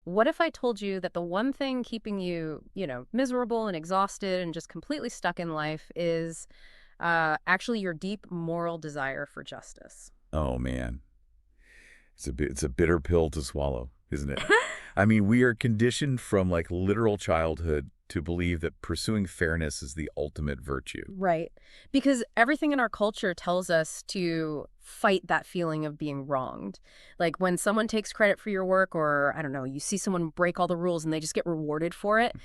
what if I told you that the one thing keeping you, miserable and exhausted and just completely stuck in life is actually your deep moral desire for justice? Oh, man. It's a bitter pill to swallow, isn't it? I mean, we are conditioned from like literal childhood to believe that pursuing fairness is the ultimate virtue. Right. Because everything in our culture tells us to fight that feeling of being wronged. Like when someone takes credit for your work or, I don't know, you see someone break all the rules and they just get rewarded for it,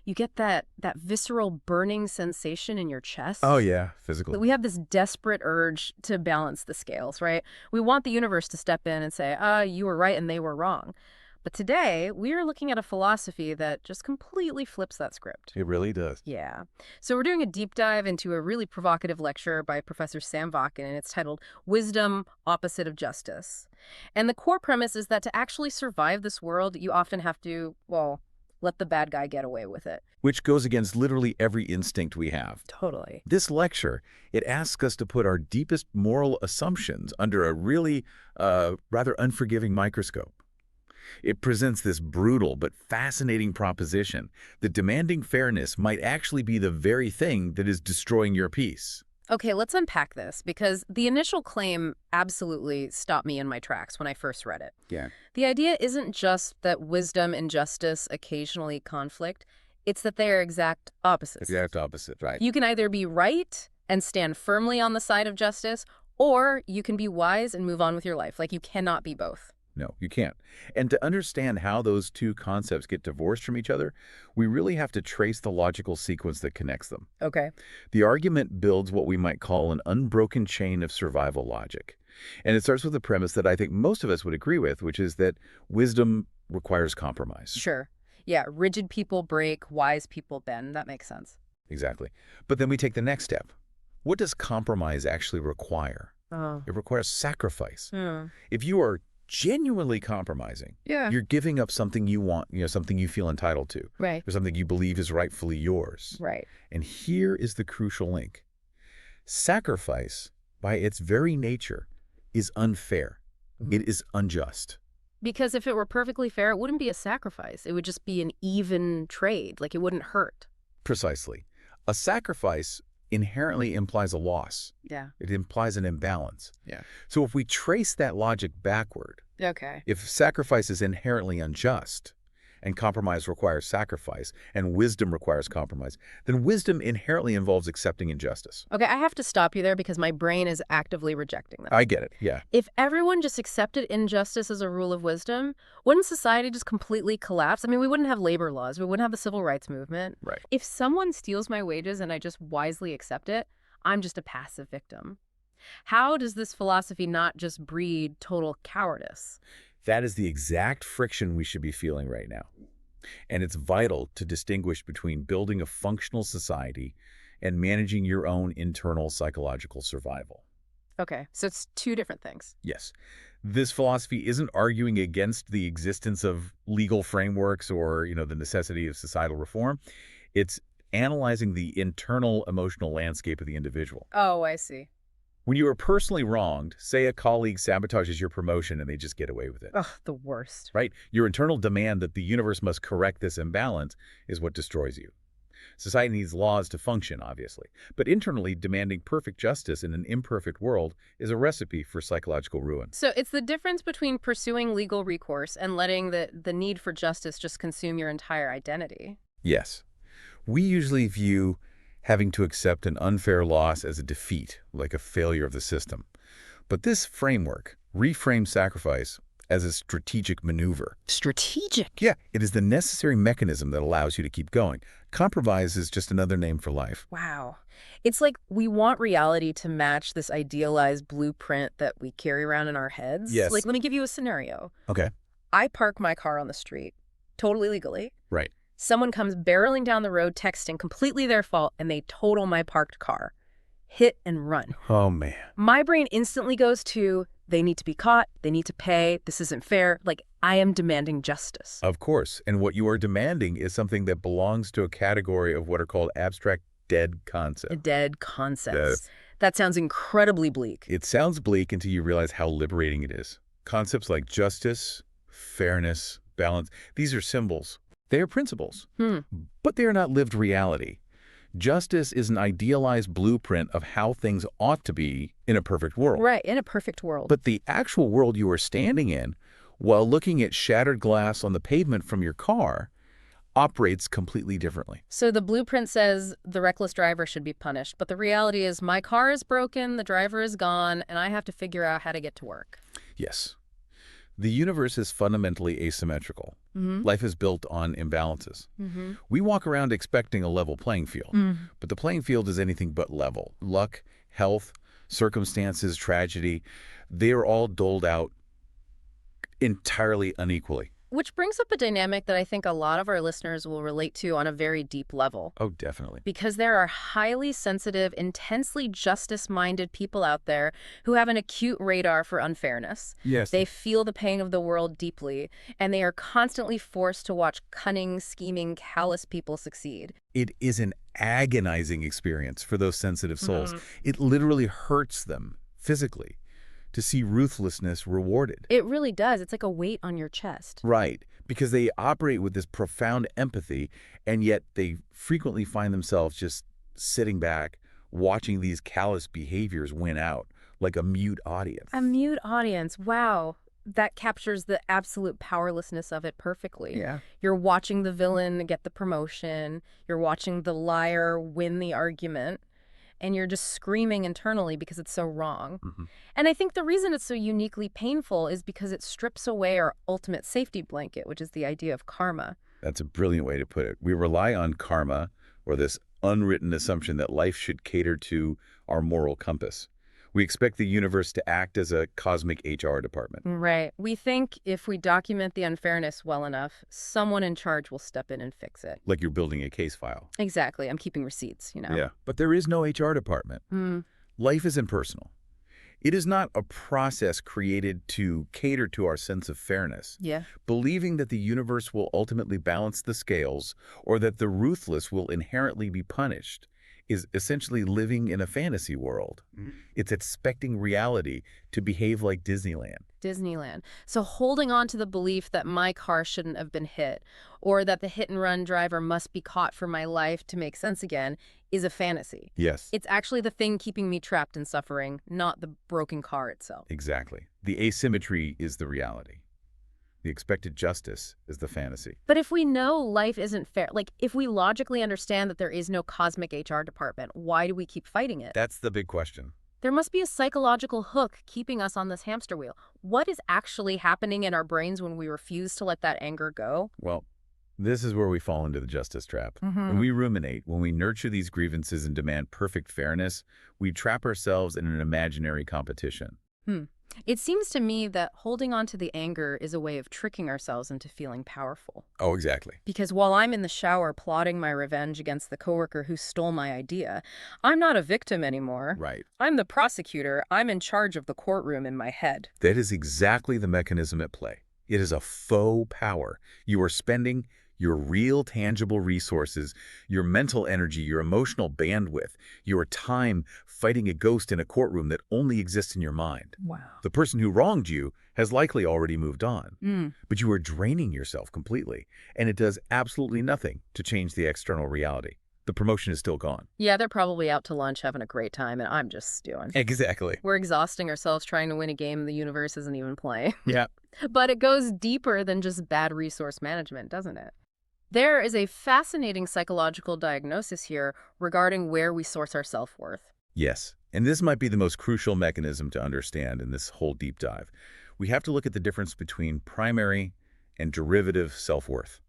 you get that visceral burning sensation in your Oh, chest. yeah, physically. We have this desperate urge to balance the scales, right? We want the universe to step in and say, you were right and they were wrong. But today, we are looking at a philosophy that just completely flips that script. It really does. Yeah. So we're doing a deep dive into a really provocative lecture by Professor Sam Vakin, and it's titled Wisdom, Opposite of Justice. And the core premise is that to actually survive this world, you often have to, well, let the bad guy get away with it. Which goes against literally every instinct we have. Totally. This lecture, it asks us to put our deepest moral assumptions under a really rather unforgiving microscope. It presents this brutal but fascinating proposition that demanding fairness might actually be the very thing that is destroying your peace. Okay, let's unpack this because the initial claim absolutely stopped me in my tracks when I first read it. Yeah. The idea isn't just that wisdom and justice occasionally conflict, it's that they are exact opposites. Exact opposite, right. You can either be right and stand firmly on the side of justice, or you can be wise and move on with your life. Like, you cannot be both. No, you can't. And to understand how those two concepts get divorced from each other, we really have to trace the logical sequence that connects them. Okay. The argument builds what we might call an unbroken chain of survival logic. And it starts with the premise that I think most of us would agree with, which is that wisdom requires compromise. Sure. Yeah, rigid people break, wise people bend. That makes sense. Exactly. But then we take the next step. What does compromise actually require? Oh. It requires sacrifice. Hmm. If you are genuinely compromising, Yeah. you're giving up something you want, something you feel entitled to, Right. or something you believe is rightfully yours. Right. And here is the crucial link. Sacrifice, by its very nature, is unfair. It is unjust. Because if it were perfectly fair, it wouldn't be a sacrifice. It would just be an even trade. Like, it wouldn't hurt. Precisely. A sacrifice inherently implies a loss. Yeah. It implies an imbalance. Yeah. So if we trace that logic backward, Okay. if sacrifice is inherently unjust, and compromise requires sacrifice, and wisdom requires compromise, then wisdom inherently involves accepting injustice. Okay, I have to stop you there because my brain is actively rejecting that. I get it, yeah. If everyone just accepted injustice as a rule of wisdom, wouldn't society just completely collapse? I mean, we wouldn't have labor laws. We wouldn't have the civil rights movement. Right. If someone steals my wages and I just wisely accept it, I'm just a passive victim. How does this philosophy not just breed total cowardice? That is the exact friction we should be feeling right now. And it's vital to distinguish between building a functional society and managing your own internal psychological survival. Okay, so it's two different things. Yes. This philosophy isn't arguing against the existence of legal frameworks or, the necessity of societal reform. It's analyzing the internal emotional landscape of the individual. Oh, I see. When you are personally wronged, say a colleague sabotages your promotion and they just get away with it. Ugh, the worst. Right? Your internal demand that the universe must correct this imbalance is what destroys you. Society needs laws to function, obviously. But internally, demanding perfect justice in an imperfect world is a recipe for psychological ruin. So it's the difference between pursuing legal recourse and letting the need for justice just consume your entire identity. Yes. We usually view having to accept an unfair loss as a defeat, like a failure of the system. But this framework reframes sacrifice as a strategic maneuver. Strategic? Yeah, it is the necessary mechanism that allows you to keep going. Compromise is just another name for life. Wow. It's like we want reality to match this idealized blueprint that we carry around in our heads. Yes. Like, let me give you a scenario. Okay. I park my car on the street, totally legally. Right. Someone comes barreling down the road texting completely their fault, and they total my parked car. Hit and run. Oh, man. My brain instantly goes to, they need to be caught, they need to pay, this isn't fair. Like, I am demanding justice. Of course. And what you are demanding is something that belongs to a category of what are called abstract dead concepts. Dead concepts. That sounds incredibly bleak. It sounds bleak until you realize how liberating it is. Concepts like justice, fairness, balance, these are symbols. They are principles. Hmm. But they are not lived reality. Justice is an idealized blueprint of how things ought to be in a perfect world. Right, in a perfect world. But the actual world you are standing in, while looking at shattered glass on the pavement from your car, operates completely differently. So the blueprint says the reckless driver should be punished, but the reality is my car is broken, the driver is gone, and I have to figure out how to get to work. Yes. The universe is fundamentally asymmetrical. Mm-hmm. Life is built on imbalances. Mm-hmm. We walk around expecting a level playing field, but the playing field is anything but level. Luck, health, circumstances, tragedy, they are all doled out entirely unequally. Which brings up a dynamic that I think a lot of our listeners will relate to on a very deep level. Oh, definitely. Because there are highly sensitive, intensely justice-minded people out there who have an acute radar for unfairness. Yes. They feel the pain of the world deeply, and they are constantly forced to watch cunning, scheming, callous people succeed. It is an agonizing experience for those sensitive souls. It literally hurts them physically to see ruthlessness rewarded. It really does. It's like a weight on your chest. Right, because they operate with this profound empathy, and yet they frequently find themselves just sitting back, watching these callous behaviors win out, like a mute audience. A mute audience. Wow. That captures the absolute powerlessness of it perfectly. Yeah. You're watching the villain get the promotion. You're watching the liar win the argument. And you're just screaming internally because it's so wrong. And I think the reason it's so uniquely painful is because it strips away our ultimate safety blanket, which is the idea of karma. That's a brilliant way to put it. We rely on karma, or this unwritten assumption that life should cater to our moral compass. We expect the universe to act as a cosmic HR department. Right. We think if we document the unfairness well enough, someone in charge will step in and fix it. Like you're building a case file. Exactly. I'm keeping receipts, you know. Yeah. But there is no HR department. Life is impersonal. It is not a process created to cater to our sense of fairness. Yeah. Believing that the universe will ultimately balance the scales, or that the ruthless will inherently be punished, is essentially living in a fantasy world. It's expecting reality to behave like Disneyland. Disneyland. So holding on to the belief that my car shouldn't have been hit, or that the hit-and-run driver must be caught for my life to make sense again, is a fantasy. Yes. It's actually the thing keeping me trapped in suffering, not the broken car itself. Exactly. The asymmetry is the reality. The expected justice is the fantasy. But if we know life isn't fair, like if we logically understand that there is no cosmic HR department, why do we keep fighting it? That's the big question. There must be a psychological hook keeping us on this hamster wheel. What is actually happening in our brains when we refuse to let that anger go? Well, this is where we fall into the justice trap. When we ruminate, when we nurture these grievances and demand perfect fairness, we trap ourselves in an imaginary competition. It seems to me that holding on to the anger is a way of tricking ourselves into feeling powerful. Oh, exactly. Because while I'm in the shower plotting my revenge against the coworker who stole my idea, I'm not a victim anymore. Right. I'm the prosecutor. I'm in charge of the courtroom in my head. That is exactly the mechanism at play. It is a faux power. You are spending your real tangible resources, your mental energy, your emotional bandwidth, your time fighting a ghost in a courtroom that only exists in your mind. Wow. The person who wronged you has likely already moved on, but you are draining yourself completely, and it does absolutely nothing to change the external reality. The promotion is still gone. Yeah, they're probably out to lunch having a great time, and I'm just stewing. Exactly. We're exhausting ourselves trying to win a game the universe isn't even playing. Yeah. But it goes deeper than just bad resource management, doesn't it? There is a fascinating psychological diagnosis here regarding where we source our self-worth. Yes, and this might be the most crucial mechanism to understand in this whole deep dive. We have to look at the difference between primary and derivative self-worth.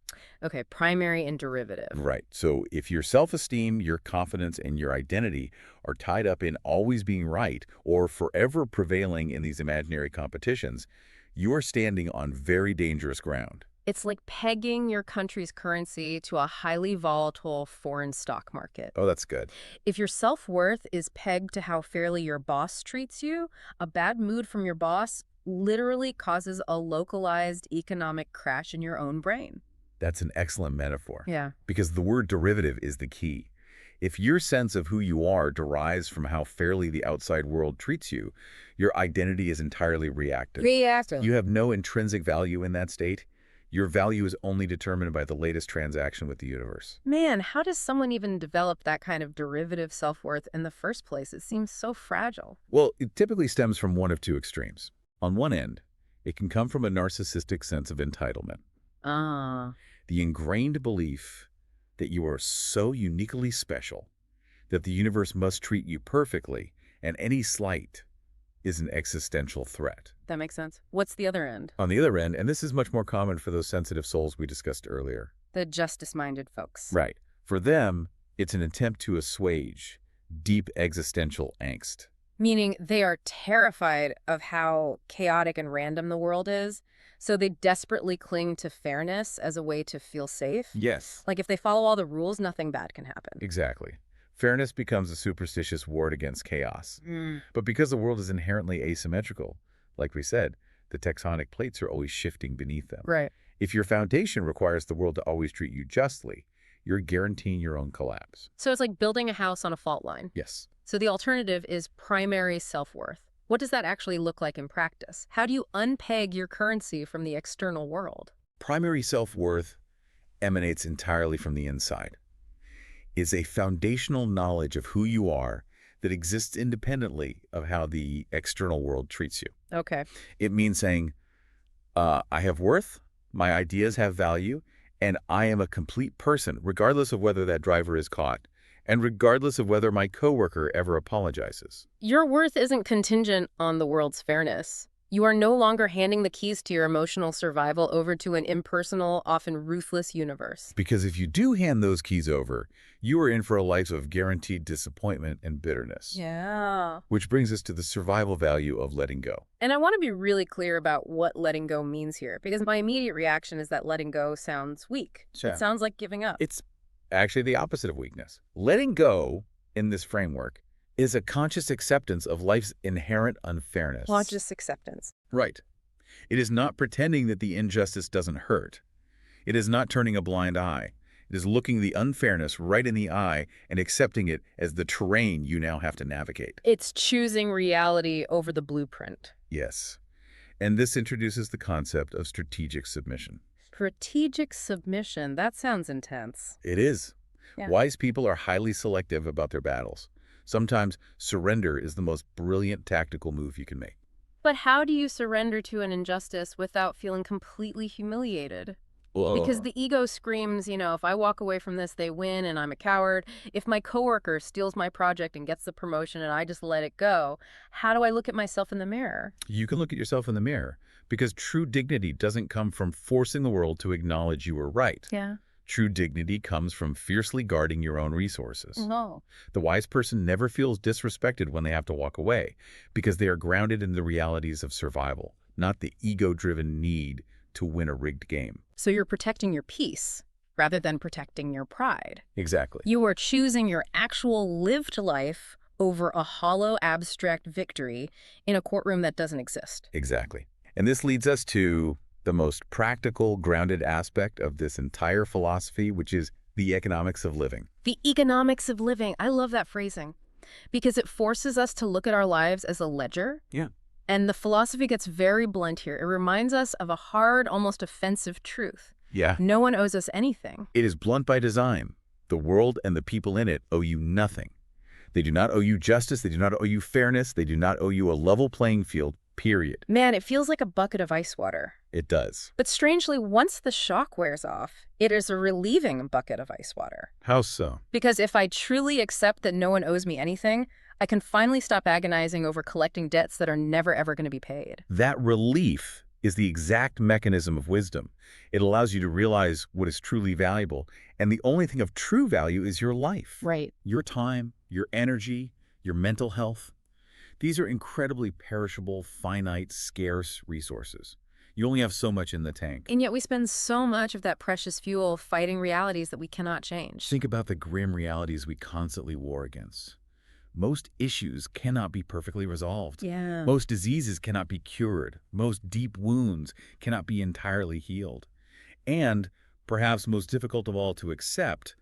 Okay, primary and derivative. Right. So if your self-esteem, your confidence, and your identity are tied up in always being right or forever prevailing in these imaginary competitions, you are standing on very dangerous ground. It's like pegging your country's currency to a highly volatile foreign stock market. Oh, that's good. If your self-worth is pegged to how fairly your boss treats you, a bad mood from your boss literally causes a localized economic crash in your own brain. That's an excellent metaphor. Yeah. Because the word derivative is the key. If your sense of who you are derives from how fairly the outside world treats you, your identity is entirely reactive. You have no intrinsic value in that state. Your value is only determined by the latest transaction with the universe. Man, how does someone even develop that kind of derivative self-worth in the first place? It seems so fragile. Well, it typically stems from one of two extremes. On one end, it can come from a narcissistic sense of entitlement, Ah, the ingrained belief that you are so uniquely special that the universe must treat you perfectly, and any slight is an existential threat. that makes sense. What's the other end? On the other end, and this is much more common for those sensitive souls we discussed earlier. The justice-minded folks. Right. For them, it's an attempt to assuage deep existential angst. Meaning they are terrified of how chaotic and random the world is, so they desperately cling to fairness as a way to feel safe. Yes. Like if they follow all the rules, nothing bad can happen. Exactly. Fairness becomes a superstitious ward against chaos. But because the world is inherently asymmetrical, like we said, the tectonic plates are always shifting beneath them. Right. If your foundation requires the world to always treat you justly, you're guaranteeing your own collapse. So it's like building a house on a fault line. Yes. So the alternative is primary self-worth. What does that actually look like in practice? How do you unpeg your currency from the external world? Primary self-worth emanates entirely from the inside. It's a foundational knowledge of who you are that exists independently of how the external world treats you. Okay. It means saying, I have worth, my ideas have value, and I am a complete person, regardless of whether that driver is caught, and regardless of whether my coworker ever apologizes. Your worth isn't contingent on the world's fairness. You are no longer handing the keys to your emotional survival over to an impersonal, often ruthless universe. Because if you do hand those keys over, you are in for a life of guaranteed disappointment and bitterness. Yeah. Which brings us to the survival value of letting go. And I want to be really clear about what letting go means here, because my immediate reaction is that letting go sounds weak. Sure. It sounds like giving up. It's actually the opposite of weakness. Letting go, in this framework, is a conscious acceptance of life's inherent unfairness. Conscious acceptance. Right. It is not pretending that the injustice doesn't hurt. It is not turning a blind eye. It is looking the unfairness right in the eye and accepting it as the terrain you now have to navigate. It's choosing reality over the blueprint. Yes. And this introduces the concept of strategic submission. Strategic submission. That sounds intense. It is. Yeah. Wise people are highly selective about their battles. Sometimes surrender is the most brilliant tactical move you can make. But how do you surrender to an injustice without feeling completely humiliated? Because the ego screams, if I walk away from this, they win and I'm a coward. If my coworker steals my project and gets the promotion and I just let it go, how do I look at myself in the mirror? You can look at yourself in the mirror because true dignity doesn't come from forcing the world to acknowledge you were right. Yeah. True dignity comes from fiercely guarding your own resources. No. The wise person never feels disrespected when they have to walk away because they are grounded in the realities of survival, not the ego-driven need to win a rigged game. So you're protecting your peace rather than protecting your pride. Exactly. You are choosing your actual lived life over a hollow, abstract victory in a courtroom that doesn't exist. Exactly. And this leads us to the most practical, grounded aspect of this entire philosophy, which is the economics of living. The economics of living. I love that phrasing because it forces us to look at our lives as a ledger. Yeah. And the philosophy gets very blunt here. It reminds us of a hard, almost offensive truth. Yeah. No one owes us anything. It is blunt by design. The world and the people in it owe you nothing. They do not owe you justice. They do not owe you fairness. They do not owe you a level playing field, period. Man, it feels like a bucket of ice water. It does. But strangely, once the shock wears off, it is a relieving bucket of ice water. How so? Because if I truly accept that no one owes me anything, I can finally stop agonizing over collecting debts that are never, ever going to be paid. That relief is the exact mechanism of wisdom. It allows you to realize what is truly valuable, and the only thing of true value is your life. Right. Your time, your energy, your mental health. These are incredibly perishable, finite, scarce resources. You only have so much in the tank. And yet we spend so much of that precious fuel fighting realities that we cannot change. Think about the grim realities we constantly war against. Most issues cannot be perfectly resolved. Yeah. Most diseases cannot be cured. Most deep wounds cannot be entirely healed. And, perhaps most difficult of all to accept,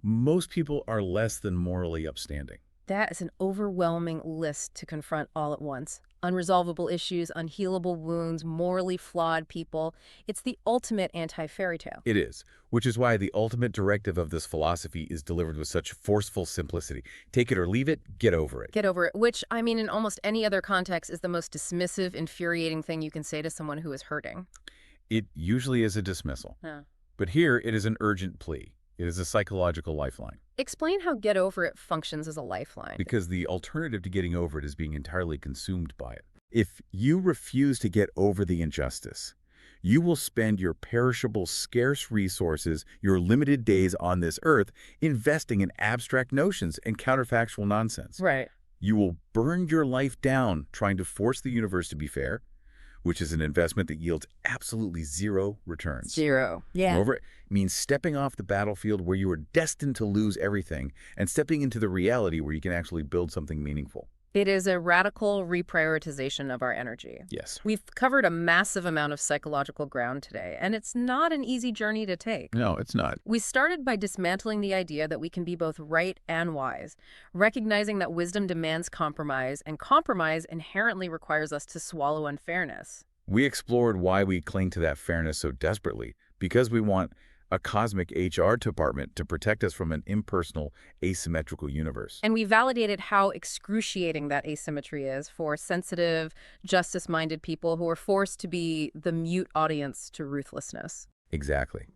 most people are less than morally upstanding. That is an overwhelming list to confront all at once. Unresolvable issues, unhealable wounds, morally flawed people. It's the ultimate anti-fairy tale. It is, which is why the ultimate directive of this philosophy is delivered with such forceful simplicity. Take it or leave it, get over it. Get over it, which, I mean, in almost any other context is the most dismissive, infuriating thing you can say to someone who is hurting. It usually is a dismissal. Yeah. But here it is an urgent plea. It is a psychological lifeline. Explain how get over it functions as a lifeline. Because the alternative to getting over it is being entirely consumed by it. If you refuse to get over the injustice, you will spend your perishable, scarce resources, your limited days on this earth, investing in abstract notions and counterfactual nonsense. Right. You will burn your life down trying to force the universe to be fair, which is an investment that yields absolutely zero returns. Zero. Yeah. Moreover, it means stepping off the battlefield where you are destined to lose everything and stepping into the reality where you can actually build something meaningful. It is a radical reprioritization of our energy. Yes. We've covered a massive amount of psychological ground today, and it's not an easy journey to take. No, it's not. We started by dismantling the idea that we can be both right and wise, recognizing that wisdom demands compromise, and compromise inherently requires us to swallow unfairness. We explored why we cling to that fairness so desperately, because we want a cosmic HR department to protect us from an impersonal, asymmetrical universe. And we validated how excruciating that asymmetry is for sensitive, justice-minded people who are forced to be the mute audience to ruthlessness. Exactly.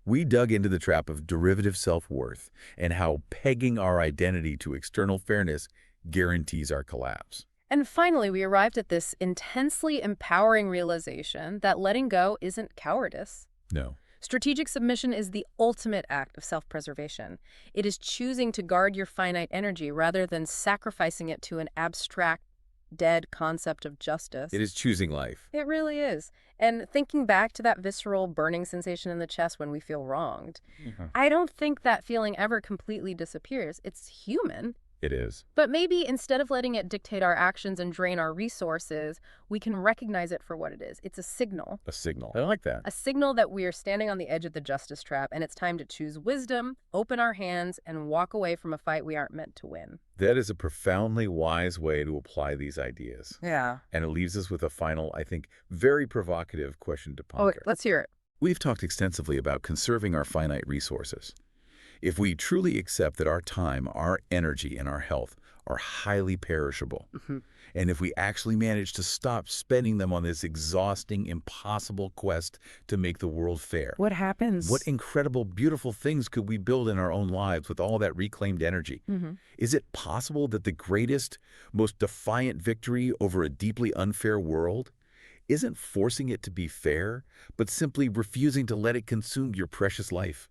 We dug into the trap of derivative self-worth and how pegging our identity to external fairness guarantees our collapse. And finally, we arrived at this intensely empowering realization that letting go isn't cowardice. No. Strategic submission is the ultimate act of self-preservation. It is choosing to guard your finite energy rather than sacrificing it to an abstract, dead concept of justice. It is choosing life. It really is. And thinking back to that visceral burning sensation in the chest when we feel wronged, I don't think that feeling ever completely disappears. It's human. It is. But maybe instead of letting it dictate our actions and drain our resources, we can recognize it for what it is. It's a signal. A signal. I like that. A signal that we are standing on the edge of the justice trap, and it's time to choose wisdom, open our hands, and walk away from a fight we aren't meant to win. That is a profoundly wise way to apply these ideas. Yeah. And it leaves us with a final, I think, very provocative question to ponder. Let's hear it. We've talked extensively about conserving our finite resources. If we truly accept that our time, our energy, and our health are highly perishable, and if we actually manage to stop spending them on this exhausting, impossible quest to make the world fair, What happens? what incredible, beautiful things could we build in our own lives with all that reclaimed energy? Is it possible that the greatest, most defiant victory over a deeply unfair world isn't forcing it to be fair, but simply refusing to let it consume your precious life?